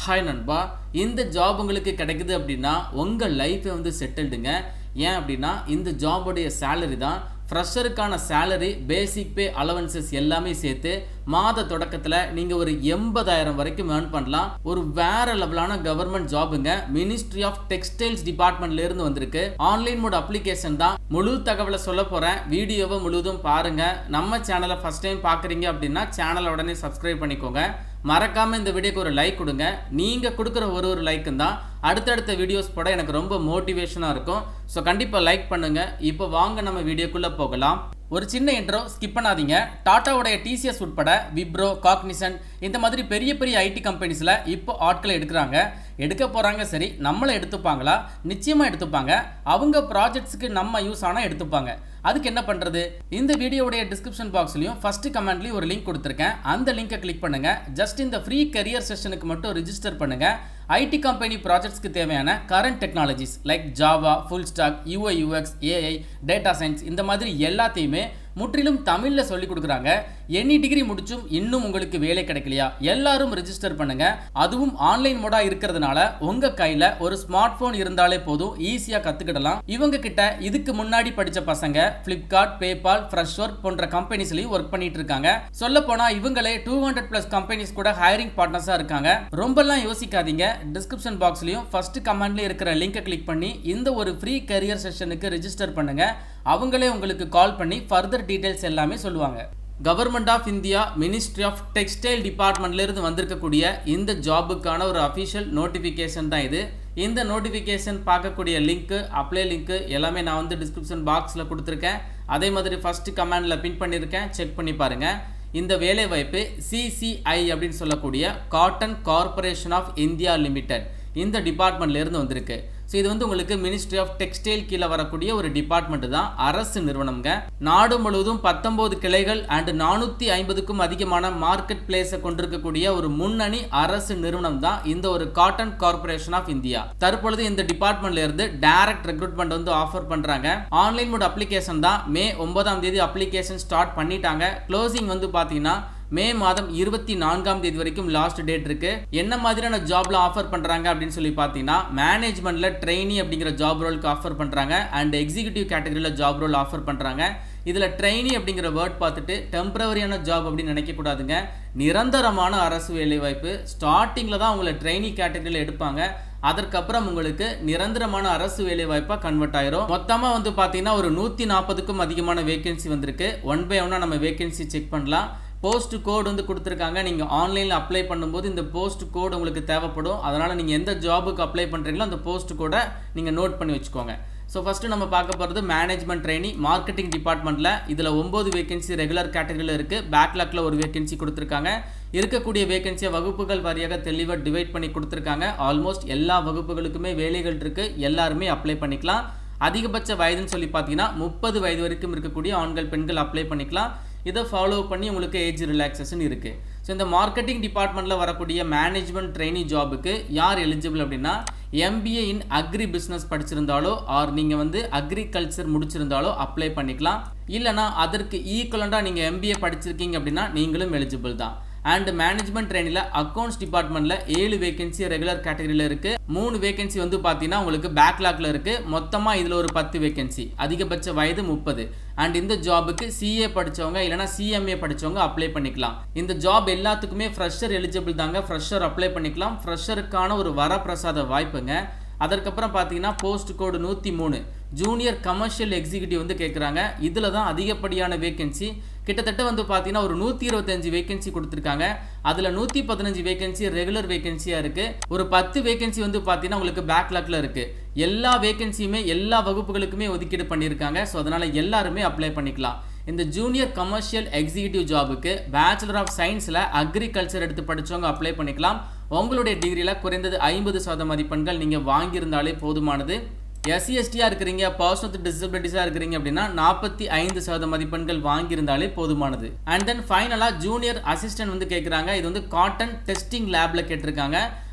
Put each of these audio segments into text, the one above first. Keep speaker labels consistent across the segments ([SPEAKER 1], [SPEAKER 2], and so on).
[SPEAKER 1] Hi நண்பா, இந்த job உங்களுக்கு கிடைக்குது அப்படின்னா உங்கள் லைஃபை வந்து செட்டில்டுங்க. ஏன் அப்படின்னா இந்த ஜாபுடைய சேலரி தான் ஃப்ரெஷருக்கான சேலரி, பேசிக் பே, அலவன்சஸ் எல்லாமே சேர்த்து மாத தொடக்கத்தில் நீங்கள் ஒரு 80,000 வரைக்கும் ஏர்ன் பண்ணலாம். ஒரு வேற லெவலான கவர்மெண்ட் ஜாபுங்க. மினிஸ்ட்ரி ஆஃப் டெக்ஸ்டைல்ஸ் டிபார்ட்மெண்ட்ல இருந்து வந்திருக்கு. ஆன்லைன் மோட் அப்ளிகேஷன் தான். முழு தகவலை சொல்ல போகிறேன். வீடியோவை முழுதும் பாருங்க. நம்ம சேனலை ஃபர்ஸ்ட் டைம் பார்க்குறீங்க அப்படின்னா சேனலை உடனே சப்ஸ்கிரைப் பண்ணிக்கோங்க. மறக்காம இந்த வீடியோக்கு ஒரு லைக் கொடுங்க. நீங்க கொடுக்குற ஒரு லைக்கும் தான் அடுத்தடுத்த வீடியோஸ் போட எனக்கு ரொம்ப மோட்டிவேஷனாக இருக்கும். ஸோ கண்டிப்பாக லைக் பண்ணுங்க. இப்போ வாங்க நம்ம வீடியோக்குள்ளே போகலாம். ஒரு சின்ன இன்ட்ரோ ஸ்கிப் பண்ணாதீங்க. டாட்டாவுடைய டிசிஎஸ் உட்பட விப்ரோ, காக்னிசன்ட் இந்த மாதிரி பெரிய பெரிய ஐடி கம்பெனிஸில் இப்போ ஆட்களை எடுக்க போகிறாங்க. சரி, நம்மளை எடுத்துப்பாங்களா? நிச்சயமாக எடுத்துப்பாங்க. அவங்க ப்ராஜெக்ட்ஸுக்கு நம்ம யூஸ் ஆனால் எடுத்துப்பாங்க. அதுக்கு என்ன பண்ணுறது? இந்த வீடியோடைய டிஸ்கிரிப்ஷன் பாக்ஸ்லையும் ஃபர்ஸ்ட் கமெண்ட்லையும் ஒரு லிங்க் கொடுத்துருக்கேன். அந்த லிங்கை கிளிக் பண்ணுங்கள். ஜஸ்ட் இந்த ஃப்ரீ கரியர் செஷனுக்கு மட்டும் ரிஜிஸ்டர் பண்ணுங்கள். ஐடி கம்பெனி ப்ராஜெக்ட்ஸ்க்கு தேவையான current technologies like Java, full stack, UI UX, AI, data science இந்த மாதிரி எல்லாத்தையுமே முற்றிலும் தமிழில் சொல்லிக் கொடுக்குறாங்க. எனி டிகிரி முடிச்சும் இன்னும் உங்களுக்கு வேலை கிடைக்கலையா? எல்லாரும் ரெஜிஸ்டர் பண்ணுங்க. அதுவும் ஆன்லைன் மோடா இருக்கிறதுனால உங்க கையில ஒரு ஸ்மார்ட் போன் இருந்தாலே போதும், ஈஸியா கத்துக்கிடலாம். இவங்க கிட்ட இதுக்கு முன்னாடி படிச்ச பசங்க பிளிப்கார்ட், பேபால், ஃப்ரெஷ்ஒர்க் போன்ற கம்பெனிஸ்லயும் ஒர்க் பண்ணிட்டு இருக்காங்க. சொல்ல போனா இவங்களே 200+ கம்பெனிஸ் கூட ஹைரிங் பார்ட்னர்ஸா இருக்காங்க. ரொம்பலாம் யோசிக்காதீங்க. டிஸ்கிரிப்ஷன் பாக்ஸ்லயும் ஃபர்ஸ்ட் கமெண்ட்ல இருக்கிற லிங்கை கிளிக் பண்ணி இந்த ஒரு ஃப்ரீ கரியர் செஷனுக்கு ரெஜிஸ்டர் பண்ணுங்க. அவங்களே உங்களுக்கு கால் பண்ணி ஃபர்தர் டீடைல்ஸ் எல்லாமே சொல்லுவாங்க. Government of India ministry of textile டிபார்ட்மெண்ட்ல இருந்து வந்திருக்கக்கூடிய இந்த ஜாபுக்கான ஒரு அஃபிஷியல் நோட்டிஃபிகேஷன் தான் இது. இந்த நோட்டிஃபிகேஷன் பார்க்கக்கூடிய லிங்க், அப்ளை லிங்க் எல்லாமே நான் வந்து டிஸ்கிரிப்ஷன் பாக்ஸில் கொடுத்துருக்கேன். அதே மாதிரி ஃபர்ஸ்ட் கமெண்டில் பின் பண்ணியிருக்கேன். செக் பண்ணி பாருங்கள். இந்த வேலை வாய்ப்பு சிசிஐ அப்படின்னு சொல்லக்கூடிய cotton corporation of India limited இந்த டிபார்ட்மெண்ட்ல இருந்து வந்திருக்கு. ஸோ இது வந்து உங்களுக்கு மினிஸ்ட்ரி ஆஃப் டெக்ஸ்டைல் கீழே வரக்கூடிய ஒரு டிபார்ட்மெண்ட் தான், அரசு நிறுவனம்ங்க. நாடு முழுவதும் 19 கிளைகள் அண்ட் 450க்கும் அதிகமான மார்க்கெட் பிளேஸை கொண்டிருக்கக்கூடிய ஒரு முன்னணி அரசு நிறுவனம் தான் இந்த ஒரு காட்டன் கார்பரேஷன் ஆஃப் இந்தியா. தற்பொழுது இந்த டிபார்ட்மெண்ட்ல இருந்து டைரக்ட் ரெக்ரூட்மெண்ட் வந்து ஆஃபர் பண்றாங்க. ஆன்லைன் மோட் அப்ளிகேஷன் தான். மே 9ஆம் தேதி அப்ளிகேஷன் ஸ்டார்ட் பண்ணிட்டாங்க. க்ளோசிங் வந்து பாத்தீங்கன்னா மே மாதம் 24ஆம் தேதி வரைக்கும் லாஸ்ட் டேட் இருக்கு. என்ன மாதிரியான ஜாப்ல ஆஃபர் பண்றாங்க அப்படின்னு சொல்லி பார்த்தீங்கன்னா, மேனேஜ்மெண்ட்ல ட்ரெயினி அப்படிங்கிற ஜாப் ரோலுக்கு ஆஃபர் பண்றாங்க அண்ட் எக்ஸிகியூட்டிவ் கேட்டகரியில் ஜாப் ரோல் ஆஃபர் பண்றாங்க. இதுல ட்ரெயினி அப்படிங்கிற வேர்ட் பார்த்துட்டு டெம்பரவரியான ஜாப் அப்படின்னு நினைக்க கூடாதுங்க. நிரந்தரமான அரசு வேலை வாய்ப்பு. ஸ்டார்டிங்ல தான் உங்களை ட்ரெயினி கேட்டகரியில் எடுப்பாங்க. அதற்கப்புறம் உங்களுக்கு நிரந்தரமான அரசு வேலை வாய்ப்பா கன்வெர்ட் ஆயிரும். மொத்தமா வந்து பாத்தீங்கன்னா ஒரு 140க்கும் அதிகமான வேகன்சி வந்திருக்கு. ஒன் பை ஒன்னா நம்ம வேகன்சி செக் பண்ணலாம். போஸ்ட் கோட் வந்து கொடுத்துருக்காங்க. நீங்கள் ஆன்லைனில் அப்ளை பண்ணும்போது இந்த போஸ்ட் கோட் உங்களுக்கு தேவைப்படும். அதனால் நீங்கள் எந்த ஜாபுக்கு அப்ளை பண்ணுறீங்களோ அந்த போஸ்ட் கோடை நீங்கள் நோட் பண்ணி வச்சுக்கோங்க. ஸோ ஃபஸ்ட்டு நம்ம பார்க்க போகிறது மேனேஜ்மெண்ட் ட்ரெயினி மார்க்கெட்டிங் டிபார்ட்மெண்ட்டில். இதில் 9 வேகன்சி ரெகுலர் கேட்டகரியில் இருக்குது. பேக்லாக்ல ஒரு வேகன்சி கொடுத்துருக்காங்க. இருக்கக்கூடிய வேகன்சியை வகுப்புகள் வாரியாக தெளிவாக டிவைட் பண்ணி கொடுத்துருக்காங்க. ஆல்மோஸ்ட் எல்லா வகுப்புகளுக்குமே வேலைகள் இருக்குது. எல்லாருமே அப்ளை பண்ணிக்கலாம். அதிகபட்ச வயதுன்னு சொல்லி பார்த்தீங்கன்னா 30 வயது வரைக்கும் இருக்கக்கூடிய ஆண்கள், பெண்கள் அப்ளை பண்ணிக்கலாம். இதை ஃபாலோ பண்ணி உங்களுக்கு ஏஜ் ரிலாக்ஸேஷன் இருக்குது. ஸோ இந்த மார்க்கெட்டிங் டிபார்ட்மெண்ட்டில் வரக்கூடிய மேனேஜ்மெண்ட் ட்ரெயினி ஜாபுக்கு யார் எலிஜிபிள் அப்படின்னா, எம்பிஏ இன் அக்ரி பிஸ்னஸ் படிச்சிருந்தாலோ ஆர் நீங்கள் வந்து அக்ரிகல்ச்சர் முடிச்சிருந்தாலோ அப்ளை பண்ணிக்கலாம். இல்லைனா அதற்கு ஈக்குவலண்டாக நீங்கள் எம்பிஏ படிச்சிருக்கீங்க அப்படின்னா நீங்களும் எலிஜிபிள் தான். அண்ட் மேனேஜ்மெண்ட் ட்ரெயினில் அக்கௌண்ட்ஸ் டிபார்ட்மெண்ட்டில் 7 வேகன்சி ரெகுலர் கேட்டகரியில் இருக்குது. 3 வேகன்சி வந்து பார்த்தீங்கன்னா உங்களுக்கு பேக்லாக்ல இருக்குது. மொத்தமாக இதில் ஒரு 10 வேகன்சி. அதிகபட்ச வயது 30. அண்ட் இந்த ஜாபுக்கு சிஏ படித்தவங்க இல்லைனா சிஎம்ஏ படித்தவங்க அப்ளை பண்ணிக்கலாம். இந்த ஜாப் எல்லாத்துக்குமே ஃப்ரெஷர் எலிஜிபிள் தாங்க. ஃப்ரெஷர் அப்ளை பண்ணிக்கலாம். ஃப்ரெஷருக்கான ஒரு வரப்பிரசாத வாய்ப்புங்க. அதற்கப்புறம் பார்த்தீங்கன்னா போஸ்ட் கோடு 103 ஜூனியர் கமர்ஷியல் எக்ஸிக்யூட்டிவ் வந்து கேட்குறாங்க. இதில் தான் அதிகப்படியான வேகன்சி. கிட்டத்தட்ட வந்து பார்த்தீங்கன்னா ஒரு 125 வேகன்சி கொடுத்துருக்காங்க. அதில் 115 வேகன்சி ரெகுலர் வேகன்சியாக இருக்குது. ஒரு 10 வேகன்சி வந்து பார்த்தீங்கன்னா உங்களுக்கு பேக்லாக்ல இருக்குது. எல்லா வேகன்சியுமே எல்லா வகுப்புகளுக்குமே ஒதுக்கீடு பண்ணியிருக்காங்க. ஸோ அதனால் எல்லாருமே அப்ளை பண்ணிக்கலாம். இந்த ஜூனியர் கமர்ஷியல் எக்ஸிக்யூட்டிவ் ஜாபுக்கு பேச்சுலர் ஆஃப் சயின்ஸில் அக்ரிகல்ச்சர் எடுத்து படித்தவங்க அப்ளை பண்ணிக்கலாம். உங்களுடைய டிகிரியில் குறைந்தது 50% மதிப்பெண்கள் நீங்கள் வாங்கியிருந்தாலே போதுமானது. எஸ்சிஎஸ்டியாக இருக்கிறீங்க, பர்சன் வித் டிசபிலிட்டிஸாக இருக்கிறீங்க அப்படின்னா 45% மதிப்பெண்கள் வாங்கியிருந்தாலே போதுமானது. அண்ட் தென் ஃபைனலாக ஜூனியர் அசிஸ்டன்ட் வந்து கேட்குறாங்க. இது வந்து காட்டன் டெஸ்டிங் லேபில் கேட்டிருக்காங்க.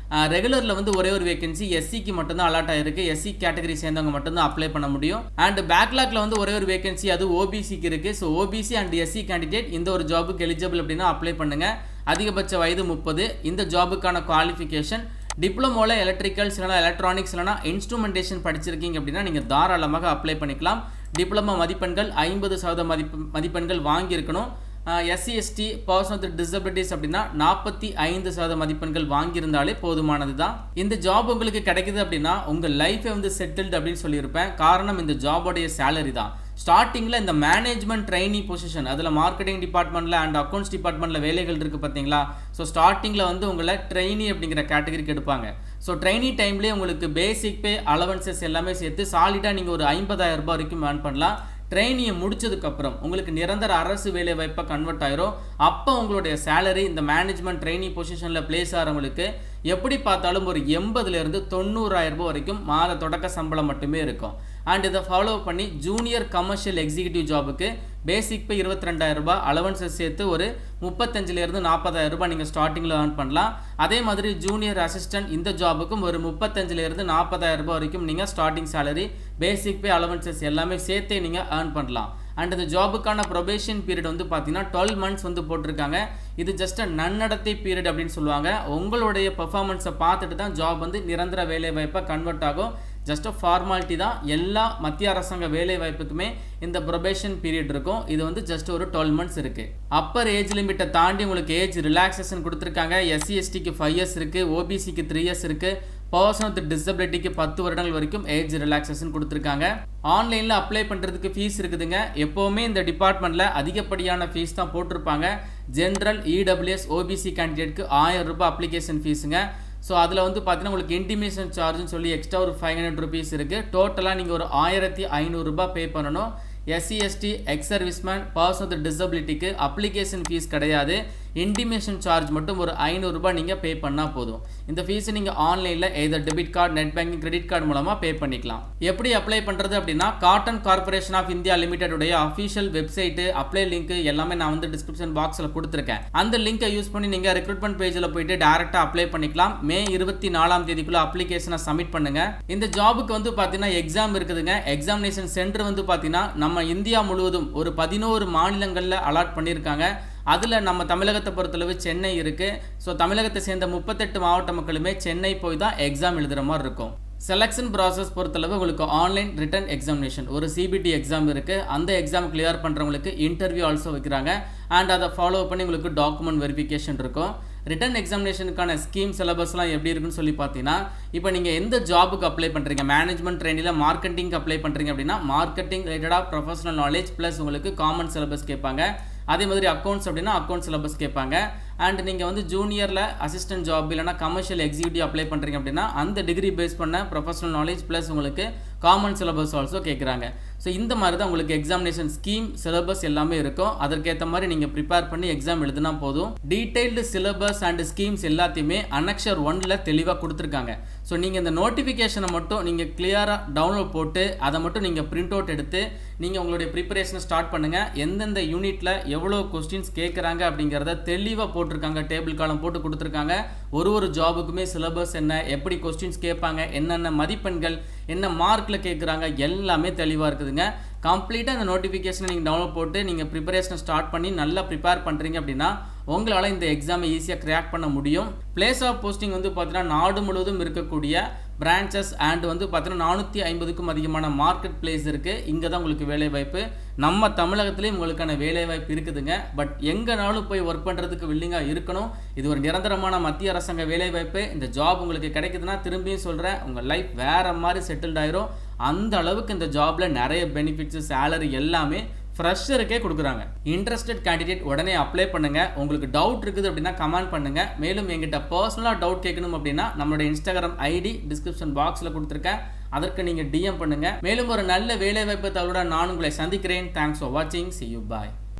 [SPEAKER 1] ரெகுலரில் வந்து ஒரே ஒரு வேகன்சி எஸ்சிக்கு மட்டும்தான் அலாட் ஆயிருக்கு. எஸ்சி கேட்டகரி சேர்ந்தவங்க மட்டும்தான் அப்ளை பண்ண முடியும். அண்ட் பேக்லாக்ல வந்து ஒரே ஒரு வேகன்சி, அது ஓபிசிக்கு இருக்கு. So OBC and SC candidate இந்த ஒரு ஜாபுக்கு எலிஜிபிள் அப்படின்னா அப்ளை பண்ணுங்க. அதிகபட்ச வயது 30. இந்த ஜாபுக்கான குவாலிஃபிகேஷன் டிப்ளமோல எலக்ட்ரிக்கல்ஸ் இல்லைனா எலக்ட்ரானிக்ஸ் இல்லைனா இன்ஸ்ட்ருமெண்டேஷன் படிச்சிருக்கீங்க அப்படின்னா நீங்கள் தாராளமாக அப்ளை பண்ணிக்கலாம். டிப்ளமோ மதிப்பெண்கள் 50% மதிப்பெண்கள் வாங்கியிருக்கணும். SC ST person with disabilities அப்படின்னா 45% மதிப்பெண்கள் வாங்கியிருந்தாலே போதுமானது தான். இந்த ஜாப் உங்களுக்கு கிடைக்குது அப்படின்னா உங்கள் லைஃபை வந்து செட்டில்டு அப்படின்னு சொல்லியிருப்பேன். காரணம் இந்த ஜாபோடைய சேலரி தான். ஸ்டார்டிங்கில் இந்த மேனேஜ்மெண்ட் ட்ரெயினி பொசிஷன், அதில் மார்க்கெட்டிங் டிபார்ட்மெண்ட்டில் அண்ட் அக்கௌண்ட்ஸ் டிபார்ட்மெண்ட்டில் வேலைகள் இருக்குது பார்த்தீங்களா. ஸோ ஸ்டார்டிங்கில் வந்து உங்களை ட்ரெயினி அப்படிங்கிற கேட்டகரிக்கு எடுப்பாங்க. ஸோ ட்ரெயினி டைம்லேயே உங்களுக்கு பேசிக் பே அலவன்சஸ் எல்லாமே சேர்த்து சாலிடாக நீங்கள் ஒரு 50,000 ரூபாய் வரைக்கும் ஏர்ன் பண்ணலாம். ட்ரெயினியை முடிச்சதுக்கப்புறம் உங்களுக்கு நிரந்தர அரசு வேலை வாய்ப்பை கன்வெர்ட் ஆயிரும். அப்போ உங்களுடைய சேலரி இந்த மேனேஜ்மெண்ட் ட்ரெயினி பொசிஷனில் பிளேஸ் ஆகிறவங்களுக்கு எப்படி பார்த்தாலும் ஒரு 80,000 90,000 ரூபாய் வரைக்கும் மாத தொடக்க சம்பளம் மட்டுமே இருக்கும். அண்ட் இதை ஃபாலோ பண்ணி ஜூனியர் கமர்ஷியல் எக்ஸிக்யூட்டிவ் ஜாபுக்கு பேசிக் பே 22,000 ரூபாய், அலவன்ஸை சேர்த்து ஒரு 35,000 40,000 ரூபாய் நீங்கள் ஸ்டார்டிங்கில் ஏர்ன் பண்ணலாம். அதே மாதிரி ஜூனியர் அசிஸ்டன்ட் இந்த ஜாபுக்கும் ஒரு 35,000 40,000 ரூபாய் வரைக்கும் நீங்கள் ஸ்டார்டிங் சேலரி பேசிக் பே அலவன்சஸ் எல்லாமே சேர்த்தே நீங்கள் ஏர்ன் பண்ணலாம். அண்ட் இந்த ஜாபுக்கான ப்ரொபேஷன் பீரியட் வந்து பார்த்தீங்கன்னா 12 months வந்து போட்டிருக்காங்க. இது ஜஸ்ட் நன்னடத்தை பீரியட் அப்படின்னு சொல்லுவாங்க. உங்களுடைய பெர்ஃபார்மன்ஸை பார்த்துட்டு தான் ஜாப் வந்து நிரந்தர வேலை வாய்ப்பாக கன்வெர்ட் ஆகும். ஜஸ்ட் ஃபார்மாலிட்டி தான். எல்லா மத்திய அரசாங்க வேலை வாய்ப்புக்குமே இந்த ப்ரொபேஷன் பீரியட் இருக்கும். இது வந்து ஜஸ்ட் ஒரு 12 months இருக்குது. அப்பர் ஏஜ் லிமிட்டை தாண்டி உங்களுக்கு ஏஜ் ரிலாக்ஸேஷன் கொடுத்துருக்காங்க. எஸ்சி எஸ்டிக்கு 5 years இருக்குது, ஓபிசிக்கு 3 years இருக்குது, பர்சன் வித் டிசபிலிட்டிக்கு 10 வருடங்கள் வரைக்கும் ஏஜ் ரிலாக்ஸேஷன் கொடுத்துருக்காங்க. ஆன்லைனில் அப்ளை பண்ணுறதுக்கு ஃபீஸ் இருக்குதுங்க. எப்போவுமே இந்த டிபார்ட்மெண்ட்டில் அதிகப்படியான ஃபீஸ் தான் போட்டிருப்பாங்க. ஜென்ரல் இடபிள்யூஎஸ் ஓபிசி கேண்டிடேட்க்கு 1000 ரூபாய் அப்ளிகேஷன் ஃபீஸுங்க. ஸோ அதில் வந்து பார்த்தீங்கன்னா உங்களுக்கு இன்டிமேஷன் சார்ஜ்னு சொல்லி எக்ஸ்ட்ரா ஒரு 500 rupees இருக்குது. டோட்டலாக நீங்கள் ஒரு 1500 ரூபாய் பே பண்ணணும். SC ST ex serviceman person with டிசபிலிட்டிக்கு அப்ளிகேஷன் ஃபீஸ் கிடையாது. இன்டிமேஷன் சார்ஜ் மட்டும் ஒரு 500 ரூபாய் நீங்கள் பே பண்ணால் போதும். இந்த ஃபீஸை நீங்கள் ஆன்லைனில் either debit card, net banking, credit card மூலமாக பே பண்ணிக்கலாம். எப்படி அப்ளை பண்ணுறது அப்படின்னா காட்டன் கார்பரேஷன் ஆஃப் இந்தியா லிமிடெடுடைய அஃபிஷியல் வெப்சைட்டு, அப்ளை லிங்க் எல்லாமே நான் வந்து டிஸ்கிரிப்ஷன் பாக்ஸில் கொடுத்துருக்கேன். அந்த லிங்கை யூஸ் பண்ணி நீங்கள் ரெக்ரூட்மெண்ட் பேஜில் போயிட்டு டேரெக்டாக அப்ளை பண்ணிக்கலாம். மே 24 அப்ளிகேஷனை சப்மிட் பண்ணுங்க. இந்த ஜாபுக்கு வந்து பார்த்தீங்கன்னா எக்ஸாம் இருக்குதுங்க. எக்ஸாமினேஷன் சென்டர் வந்து பார்த்தீங்கன்னா நம்ம இந்தியா முழுவதும் ஒரு 11 மாநிலங்களில் அலாட் பண்ணியிருக்காங்க. அதில் நம்ம தமிழகத்தை பொறுத்தளவு சென்னை இருக்குது. ஸோ தமிழகத்தை சேர்ந்த 38 மாவட்ட மக்களுமே சென்னை போய் தான் எக்ஸாம் எழுதுகிற மாதிரி இருக்கும். செலெக்ஷன் ப்ராசஸ் பொறுத்தளவு உங்களுக்கு ஆன்லைன் ரிட்டன் எக்ஸாமினேஷன் ஒரு சிபிடி எக்ஸாம் இருக்குது. அந்த எக்ஸாம் கிளியர் பண்ணுறவங்களுக்கு இன்டர்வியூ ஆல்சோ வைக்கிறாங்க. அண்ட் அதை ஃபாலோ பண்ணி உங்களுக்கு டாக்குமெண்ட் வெரிஃபிகேஷன் இருக்கும். ரிட்டன் எக்ஸாமினேஷனுக்கான ஸ்கீம் சிலபஸ்லாம் எப்படி இருக்குன்னு சொல்லி பார்த்தீங்கன்னா, இப்போ நீங்கள் எந்த ஜாபுக்கு அப்ளை பண்ணுறீங்க, மேனேஜ்மெண்ட் ட்ரெயினில் மார்க்கெட்டிங்க்கு அப்ளை பண்ணுறீங்க அப்படின்னா மார்க்கெட்டிங் ரிலேட்டடாக ப்ரொஃபஷனல் நாலேஜ் ப்ளஸ் உங்களுக்கு காமன் சிலபஸ் கேட்பாங்க. அதே மாதிரி அக்கௌண்ட்ஸ் அப்படின்னா அக்கௌண்ட் சிலபஸ் கேட்பாங்க. அண்ட் நீங்கள் வந்து ஜூனியரில் அசிஸ்டன்ட் ஜாப் இல்லைனா கமர்ஷியல் எக்ஸிக்யூட்டிவ் அப்ளை பண்ணுறீங்க அப்படின்னா அந்த டிகிரி பேஸ் பண்ண ப்ரொஃபஷனல் நாலேஜ் ப்ளஸ் உங்களுக்கு காமன் சிலபஸ் ஆல்சோ கேட்குறாங்க. ஸோ இந்த மாதிரி தான் உங்களுக்கு எக்ஸாமினேஷன் ஸ்கீம் சிலபஸ் எல்லாமே இருக்கும். அதற்கேற்ற மாதிரி நீங்கள் ப்ரிப்பேர் பண்ணி எக்ஸாம் எழுதினா போதும். டீடைல்டு சிலபஸ் அண்ட் ஸ்கீம்ஸ் எல்லாத்தையுமே அனக்ஷர் 1ல் தெளிவாக கொடுத்துருக்காங்க. ஸோ நீங்கள் இந்த நோட்டிஃபிகேஷனை மட்டும் நீங்கள் கிளியராக டவுன்லோட் போட்டு அதை மட்டும் நீங்கள் பிரிண்ட் அவுட் எடுத்து நீங்கள் உங்களுடைய ப்ரிப்பரேஷனை ஸ்டார்ட் பண்ணுங்கள். எந்தெந்த யூனிட்டில் எவ்வளோ கொஸ்டின்ஸ் கேட்குறாங்க அப்படிங்கிறத தெளிவாக போட்டிருக்காங்க. டேபிள் காலம் போட்டு கொடுத்துருக்காங்க. ஒரு ஜாபுக்குமே சிலபஸ் என்ன, எப்படி கொஸ்டின்ஸ் கேட்பாங்க, என்னென்ன மதிப்பெண்கள், என்ன மார்க்கில் கேட்குறாங்க, எல்லாமே தெளிவாக இருக்குதுங்க. கம்ப்ளீட்டாக இந்த நோட்டிஃபிகேஷனை நீங்கள் டவுன்லோட் போட்டு நீங்கள் ப்ரிப்பரேஷனை ஸ்டார்ட் பண்ணி நல்லா ப்ரிப்பேர் பண்ணுறீங்க அப்படின்னா உங்களால் இந்த எக்ஸாமை ஈஸியாக கிராக் பண்ண முடியும். பிளேஸ் ஆஃப் போஸ்டிங் வந்து பார்த்தீங்கன்னா நாடு முழுவதும் இருக்கக்கூடிய பிரான்ச்சஸ் அண்ட் வந்து பார்த்தீங்கன்னா 450க்கும் அதிகமான மார்க்கெட் பிளேஸ் இருக்குது. இங்கே தான் உங்களுக்கு வேலைவாய்ப்பு. நம்ம தமிழகத்துலேயும் உங்களுக்கான வேலைவாய்ப்பு இருக்குதுங்க. பட் எங்கேனாலும் போய் ஒர்க் பண்ணுறதுக்கு வில்லிங்காக இருக்கணும். இது ஒரு நிரந்தரமான மத்திய அரசாங்க வேலைவாய்ப்பு. இந்த ஜாப் உங்களுக்கு கிடைக்குதுன்னா திரும்பியும் சொல்கிறேன், உங்கள் லைஃப் வேறு மாதிரி செட்டில்ட் ஆயிரும். அந்த அளவுக்கு இந்த ஜாபில் நிறைய பெனிஃபிட்ஸு, சேலரி எல்லாமே ஃப்ரெஷருக்கே கொடுக்குறாங்க. இன்ட்ரெஸ்டட் கேண்டிடேட் உடனே அப்ளை பண்ணுங்கள். உங்களுக்கு டவுட் இருக்குது அப்படின்னா கமெண்ட் பண்ணுங்கள். மேலும் எங்கிட்ட பர்சனலாக டவுட் கேட்கணும் அப்படின்னா நம்மளோட இன்ஸ்டாகிராம் ஐடி டிஸ்கிரிப்ஷன் பாக்ஸில் கொடுத்துருக்கேன். அதற்கு நீங்கள் டிஎம் பண்ணுங்கள். மேலும் ஒரு நல்ல வேலைவாய்ப்பு தகவலுடன் நான் உங்களை சந்திக்கிறேன். தேங்க்ஸ் ஃபார் வாட்சிங். See you. Bye.